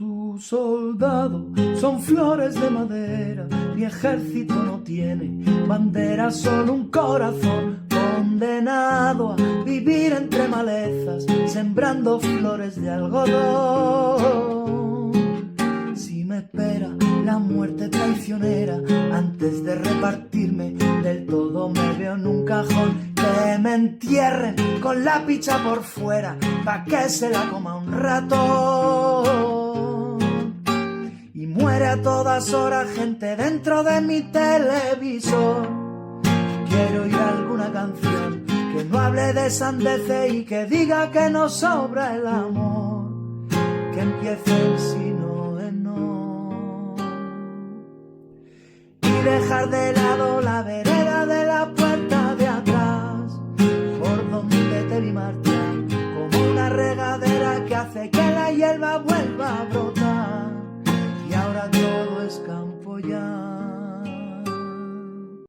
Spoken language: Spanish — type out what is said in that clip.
Su soldado son flores de madera, mi ejército no tiene bandera, solo un corazón condenado a vivir entre malezas, sembrando flores de algodón. Si me espera la muerte traicionera, antes de repartirme del todo me veo en un cajón, que me entierren con la picha por fuera, pa' que se la coma un ratón. Y muere a todas horas gente dentro de mi televisor. Quiero oír alguna canción que no hable de sandeces y que diga que no sobra el amor, que empiece el si no es no. Y dejar de lado la vereda de la puerta de atrás, por donde te vi marchar, como una regadera que hace que la hierba vuelva a brotar. Y ahora todo es campo ya.